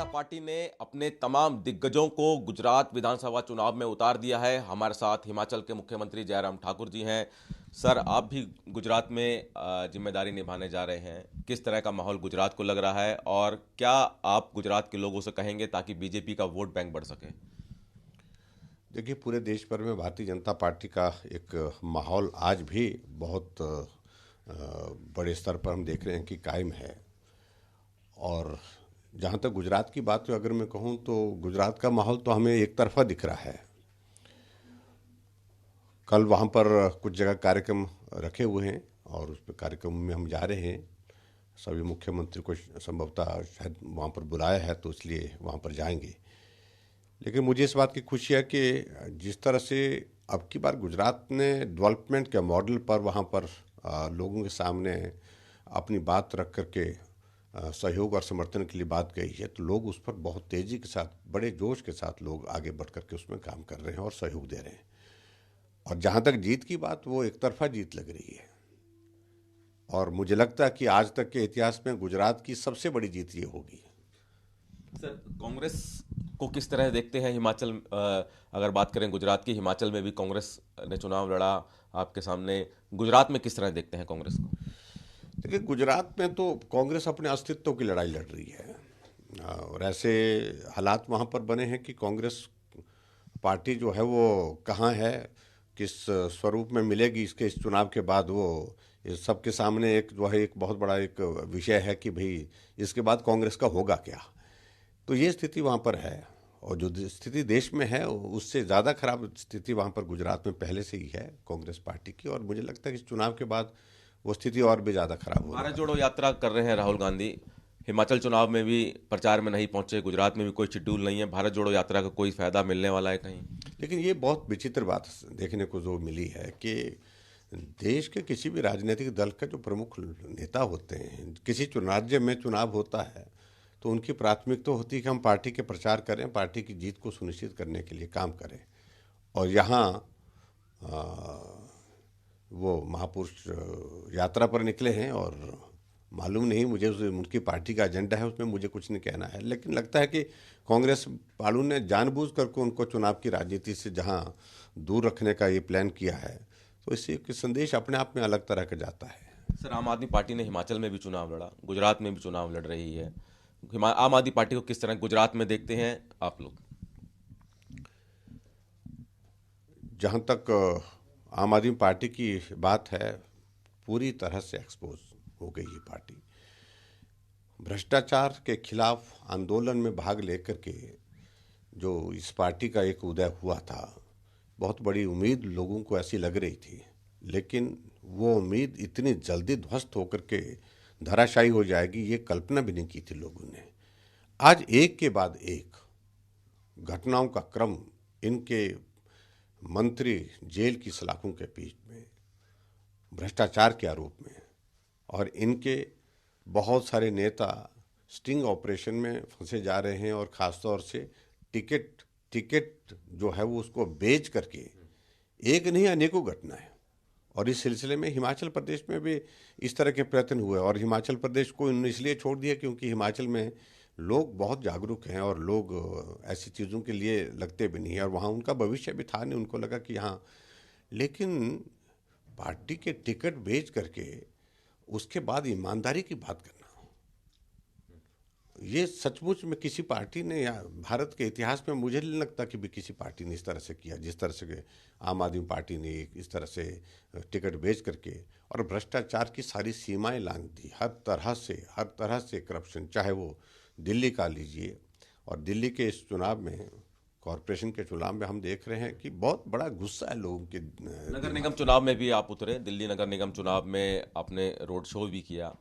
जनता party ने अपने तमाम दिग्गजों को गुजरात विधानसभा चुनाव में उतार दिया है। हमारे साथ हिमाचल के मुख्यमंत्री जयराम ठाकुर जी हैं। सर, आप भी गुजरात में जिम्मेदारी निभाने जा रहे हैं। किस तरह का माहौल गुजरात को लग रहा है और क्या आप गुजरात के लोगों से कहेंगे ताकि बीजेपी का वोट बैंक बढ़ सके? देखिए, पूरे देश भर में भारतीय जनता पार्टी का एक माहौल आज भी बहुत बड़े स्तर पर हम देख रहे हैं कि कायम है। और जहाँ तक गुजरात की बात अगर मैं कहूँ तो गुजरात का माहौल तो हमें एक तरफा दिख रहा है। कल वहाँ पर कुछ जगह कार्यक्रम रखे हुए हैं और उस पर कार्यक्रम में हम जा रहे हैं। सभी मुख्यमंत्री को संभवतः शायद वहाँ पर बुलाया है तो इसलिए वहाँ पर जाएंगे। लेकिन मुझे इस बात की खुशी है कि जिस तरह से अब की बार गुजरात ने डेवलपमेंट के मॉडल पर वहाँ पर लोगों के सामने अपनी बात रख करके सहयोग और समर्थन के लिए बात कही है, तो लोग उस पर बहुत तेज़ी के साथ, बड़े जोश के साथ लोग आगे बढ़ करके उसमें काम कर रहे हैं और सहयोग दे रहे हैं। और जहाँ तक जीत की बात, वो एक तरफा जीत लग रही है। और मुझे लगता है कि आज तक के इतिहास में गुजरात की सबसे बड़ी जीत ये होगी। सर, कांग्रेस को किस तरह देखते हैं हिमाचल? अगर बात करें गुजरात की, हिमाचल में भी कांग्रेस ने चुनाव लड़ा आपके सामने। गुजरात में किस तरह देखते हैं कांग्रेस को? देखिए, गुजरात में तो कांग्रेस अपने अस्तित्व की लड़ाई लड़ रही है। और ऐसे हालात वहाँ पर बने हैं कि कांग्रेस पार्टी जो है वो कहाँ है, किस स्वरूप में मिलेगी, इसके इस चुनाव के बाद वो इस सबके सामने एक जो है एक बहुत बड़ा एक विषय है कि भाई इसके बाद कांग्रेस का होगा क्या। तो ये स्थिति वहाँ पर है। और जो स्थिति देश में है उससे ज़्यादा खराब स्थिति वहाँ पर गुजरात में पहले से ही है कांग्रेस पार्टी की। और मुझे लगता है कि इस चुनाव के बाद वो स्थिति और भी ज़्यादा खराब होने भारत वाली जोड़ो है। यात्रा कर रहे हैं राहुल गांधी। हिमाचल चुनाव में भी प्रचार में नहीं पहुंचे, गुजरात में भी कोई शेड्यूल नहीं है। भारत जोड़ो यात्रा का कोई फायदा मिलने वाला है कहीं? लेकिन ये बहुत विचित्र बात देखने को जो मिली है कि देश के किसी भी राजनीतिक दल का जो प्रमुख नेता होते हैं, किसी राज्य में चुनाव होता है तो उनकी प्राथमिकता होती है कि हम पार्टी के प्रचार करें, पार्टी की जीत को सुनिश्चित करने के लिए काम करें। और यहाँ वो महापुरुष यात्रा पर निकले हैं और मालूम नहीं मुझे उनकी पार्टी का एजेंडा है, उसमें मुझे कुछ नहीं कहना है। लेकिन लगता है कि कांग्रेस पार्टी ने जानबूझ करके उनको चुनाव की राजनीति से जहां दूर रखने का ये प्लान किया है, तो इससे एक संदेश अपने आप में अलग तरह का जाता है। सर, आम आदमी पार्टी ने हिमाचल में भी चुनाव लड़ा, गुजरात में भी चुनाव लड़ रही है। आम आदमी पार्टी को किस तरह गुजरात में देखते हैं आप लोग? जहाँ तक आम आदमी पार्टी की बात है, पूरी तरह से एक्सपोज हो गई ये पार्टी। भ्रष्टाचार के खिलाफ आंदोलन में भाग लेकर के जो इस पार्टी का एक उदय हुआ था, बहुत बड़ी उम्मीद लोगों को ऐसी लग रही थी। लेकिन वो उम्मीद इतनी जल्दी ध्वस्त होकर के धराशायी हो जाएगी, ये कल्पना भी नहीं की थी लोगों ने। आज एक के बाद एक घटनाओं का क्रम, इनके मंत्री जेल की सलाखों के बीच में, भ्रष्टाचार के आरोप में, और इनके बहुत सारे नेता स्टिंग ऑपरेशन में फंसे जा रहे हैं। और ख़ासतौर से टिकट टिकट जो है वो उसको बेच करके, एक नहीं अनेकों घटनाएं। और इस सिलसिले में हिमाचल प्रदेश में भी इस तरह के प्रयत्न हुए। और हिमाचल प्रदेश को इसलिए छोड़ दिया क्योंकि हिमाचल में लोग बहुत जागरूक हैं और लोग ऐसी चीज़ों के लिए लगते भी नहीं है। और वहाँ उनका भविष्य भी था नहीं, उनको लगा कि यहाँ। लेकिन पार्टी के टिकट बेच करके उसके बाद ईमानदारी की बात करना, ये सचमुच में किसी पार्टी ने, या भारत के इतिहास में मुझे नहीं लगता कि भी किसी पार्टी ने इस तरह से किया जिस तरह से आम आदमी पार्टी ने इस तरह से टिकट बेच करके और भ्रष्टाचार की सारी सीमाएं लांघ दी। हर तरह से करप्शन, चाहे वो दिल्ली का लीजिए। और दिल्ली के इस चुनाव में, कॉरपोरेशन के चुनाव में, हम देख रहे हैं कि बहुत बड़ा गुस्सा है लोगों के नगर निगम दिमाग में। चुनाव में भी आप उतरे, दिल्ली नगर निगम चुनाव में आपने रोड शो भी किया।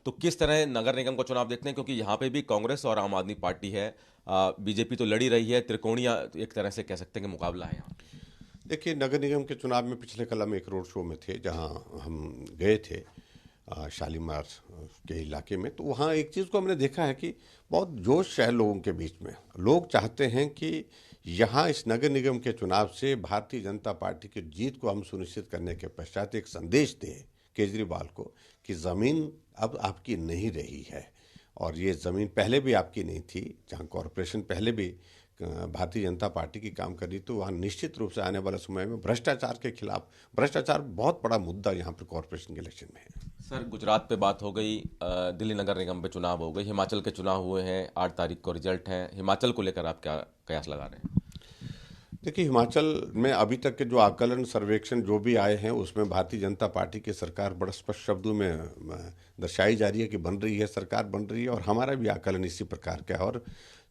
तो किस तरह नगर निगम का चुनाव देखते हैं, क्योंकि यहाँ पे भी कांग्रेस और आम आदमी पार्टी है, बीजेपी तो लड़ी रही है, त्रिकोणीय एक तरह से कह सकते हैं कि मुकाबला है यहाँ। देखिए, नगर निगम के चुनाव में पिछले कल हम एक रोड शो में थे जहां हम गए थे शालीमार के इलाके में। तो वहाँ एक चीज़ को हमने देखा है कि बहुत जोश है लोगों के बीच में। लोग चाहते हैं कि यहाँ इस नगर निगम के चुनाव से भारतीय जनता पार्टी की जीत को हम सुनिश्चित करने के पश्चात एक संदेश दें केजरीवाल को कि ज़मीन अब आपकी नहीं रही है। और ये ज़मीन पहले भी आपकी नहीं थी, जहाँ कॉरपोरेशन पहले भी भारतीय जनता पार्टी की काम कर रही, तो वहाँ निश्चित रूप से आने वाले समय में भ्रष्टाचार के खिलाफ, भ्रष्टाचार बहुत बड़ा मुद्दा यहाँ पर कॉरपोरेशन के इलेक्शन में है। सर, गुजरात पे बात हो गई, दिल्ली नगर निगम पे चुनाव हो गई, हिमाचल के चुनाव हुए हैं, 8 तारीख को रिजल्ट है। हिमाचल को लेकर आप क्या कयास लगा रहे हैं? देखिए, हिमाचल में अभी तक के जो आकलन सर्वेक्षण जो भी आए हैं, उसमें भारतीय जनता पार्टी की सरकार बड़े स्पष्ट शब्दों में दर्शाई जा रही है कि बन रही है, सरकार बन रही है। और हमारा भी आकलन इसी प्रकार का है। और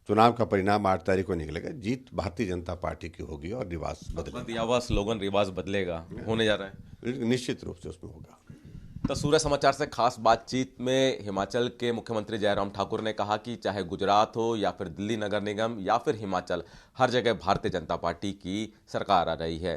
चुनाव का परिणाम 8 तारीख को निकलेगा। जीत भारतीय जनता पार्टी की होगी और रिवाज बदलेगा। दिया हुआ स्लोगन रिवाज बदलेगा होने जा रहा है। निश्चित रूप से उसमें होगा। तो सूर्य समाचार से खास बातचीत में हिमाचल के मुख्यमंत्री जयराम ठाकुर ने कहा कि चाहे गुजरात हो या फिर दिल्ली नगर निगम या फिर हिमाचल, हर जगह भारतीय जनता पार्टी की सरकार आ रही है।